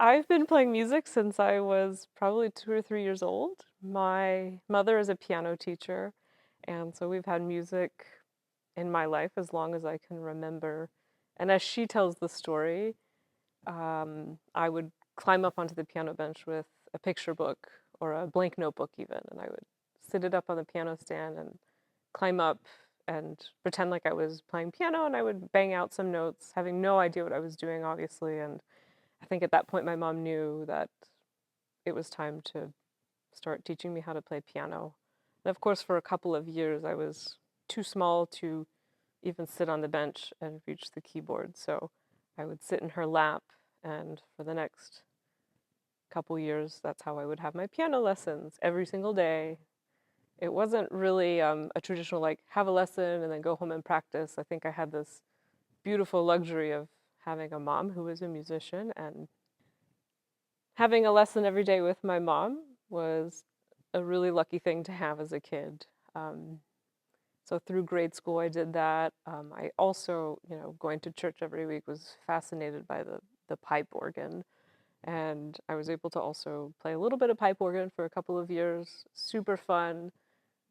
I've been playing music since I was probably 2 or 3 years old. My mother is a piano teacher, and so we've had music in my life as long as I can remember. And as she tells the story, I would climb up onto the piano bench with a picture book or a blank notebook even, and I would sit it up on the piano stand and climb up and pretend like I was playing piano, and I would bang out some notes, having no idea what I was doing, obviously. And I think at that point my mom knew that it was time to start teaching me how to play piano. And of course, for a couple of years, I was too small to even sit on the bench and reach the keyboard. So I would sit in her lap, and for the next couple years, that's how I would have my piano lessons every single day. It wasn't really a traditional, like, have a lesson and then go home and practice. I think I had this beautiful luxury of having a mom who was a musician, and having a lesson every day with my mom was a really lucky thing to have as a kid. Um, so through grade school, I did that. I also, going to church every week, was fascinated by the pipe organ. And I was able to also play a little bit of pipe organ for a couple of years. Super fun.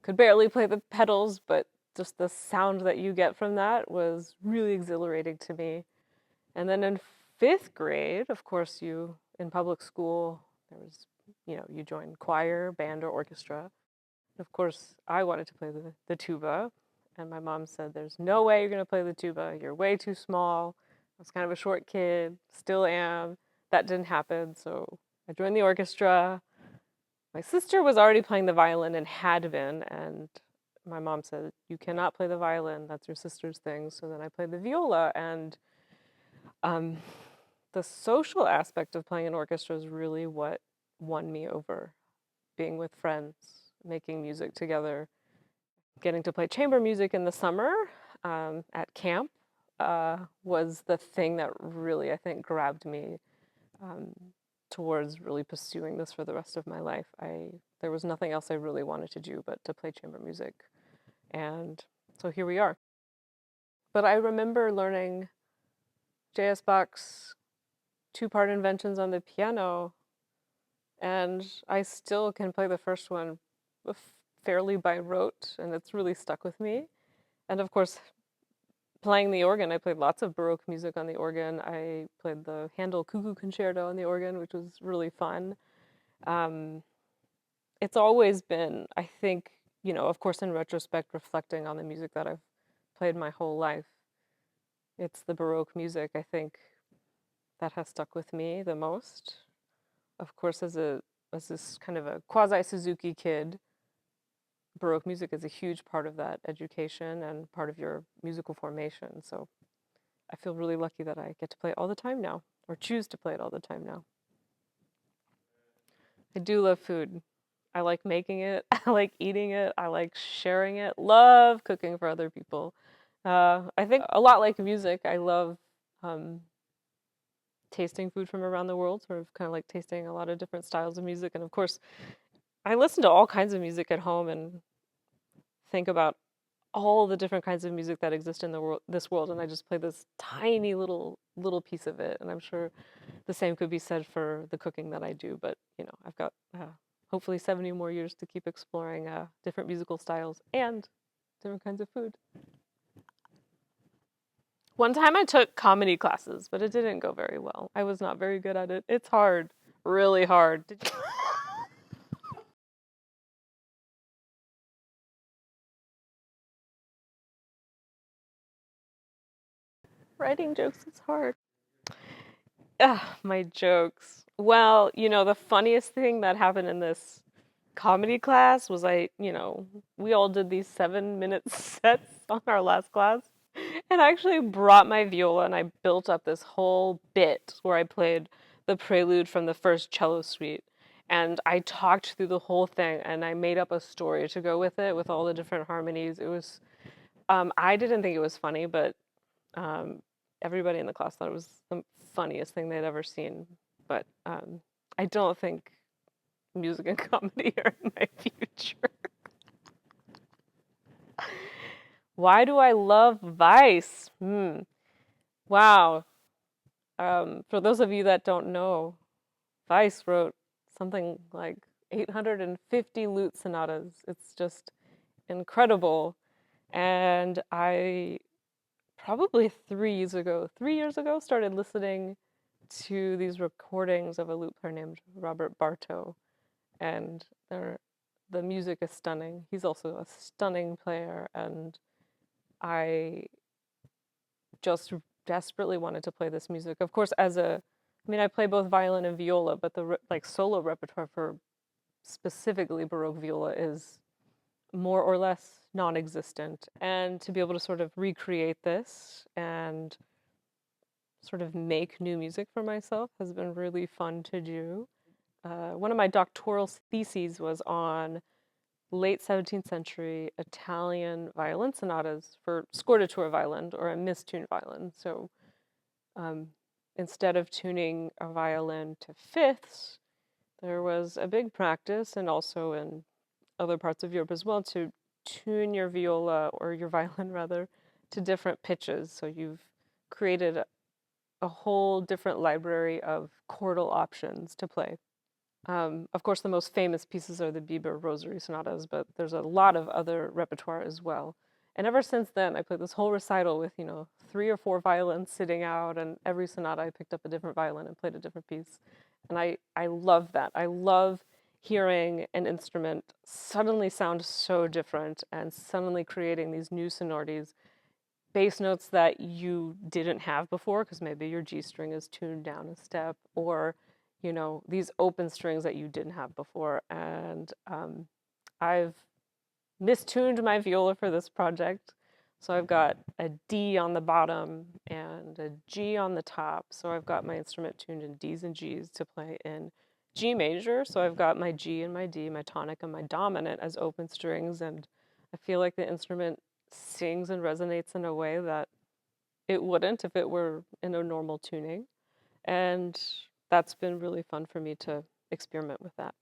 Could barely play the pedals, but just the sound that you get from that was really exhilarating to me. And then in fifth grade, of course, in public school, there was, you join choir, band, or orchestra. And of course, I wanted to play the tuba. And my mom said, there's no way you're going to play the tuba. You're way too small. I was kind of a short kid, still am. That didn't happen. So I joined the orchestra. My sister was already playing the violin and had been. And my mom said, you cannot play the violin. That's your sister's thing. So then I played the viola. And um, the social aspect of playing an orchestra is really what won me over. Being with friends, making music together, getting to play chamber music in the summer at camp was the thing that really, I think, grabbed me um, towards really pursuing this for the rest of my life. There was nothing else I really wanted to do but to play chamber music, and so here we are. But I remember learning J.S. Bach's two-part inventions on the piano, and I still can play the first one fairly by rote, and it's really stuck with me. And of course, playing the organ, I played lots of Baroque music on the organ. I played the Handel Cuckoo Concerto on the organ, which was really fun. Um, it's always been, I think, of course, in retrospect, reflecting on the music that I've played my whole life, it's the Baroque music, I think, that has stuck with me the most. Of course, as this kind of a quasi-Suzuki kid, Baroque music is a huge part of that education and part of your musical formation. So I feel really lucky that I get to play it all the time now, or choose to play it all the time now. I do love food. I like making it. I like eating it. I like sharing it. Love cooking for other people. I think a lot like music, I love tasting food from around the world, sort of kind of like tasting a lot of different styles of music. And of course, I listen to all kinds of music at home and think about all the different kinds of music that exist in this world, and I just play this tiny little piece of it. And I'm sure the same could be said for the cooking that I do. But I've got hopefully 70 more years to keep exploring different musical styles and different kinds of food. One time I took comedy classes, but it didn't go very well. I was not very good at it. It's hard, really hard. Writing jokes is hard. My jokes. Well, the funniest thing that happened in this comedy class was we all did these 7-minute sets on our last class. And I actually brought my viola and I built up this whole bit where I played the prelude from the first cello suite. And I talked through the whole thing and I made up a story to go with it with all the different harmonies. It was, I didn't think it was funny, but um, everybody in the class thought it was the funniest thing they'd ever seen. But I don't think music and comedy are in my future. Why do I love Weiss? Wow. For those of you that don't know, Weiss wrote something like 850 lute sonatas. It's just incredible. And I probably 3 years ago, started listening to these recordings of a lute player named Robert Bartow, and the music is stunning. He's also a stunning player, and I just desperately wanted to play this music. Of course, I mean, I play both violin and viola, but the like solo repertoire for specifically Baroque viola is more or less non-existent. And to be able to sort of recreate this and sort of make new music for myself has been really fun to do. One of my doctoral theses was on late 17th century Italian violin sonatas for scordatura violin or a mistuned violin. So um, instead of tuning a violin to fifths, there was a big practice, and also in other parts of Europe as well, to tune your viola or your violin rather to different pitches. So you've created a whole different library of chordal options to play. Of course, the most famous pieces are the Bieber Rosary sonatas, but there's a lot of other repertoire as well. And ever since then, I played this whole recital with, 3 or 4 violins sitting out, and every sonata I picked up a different violin and played a different piece. And I love that. I love hearing an instrument suddenly sound so different and suddenly creating these new sonorities, bass notes that you didn't have before, because maybe your G string is tuned down a step, or these open strings that you didn't have before. And I've mistuned my viola for this project. So I've got a D on the bottom and a G on the top. So I've got my instrument tuned in Ds and Gs to play in G major. So I've got my G and my D, my tonic and my dominant as open strings. And I feel like the instrument sings and resonates in a way that it wouldn't if it were in a normal tuning. And that's been really fun for me to experiment with that.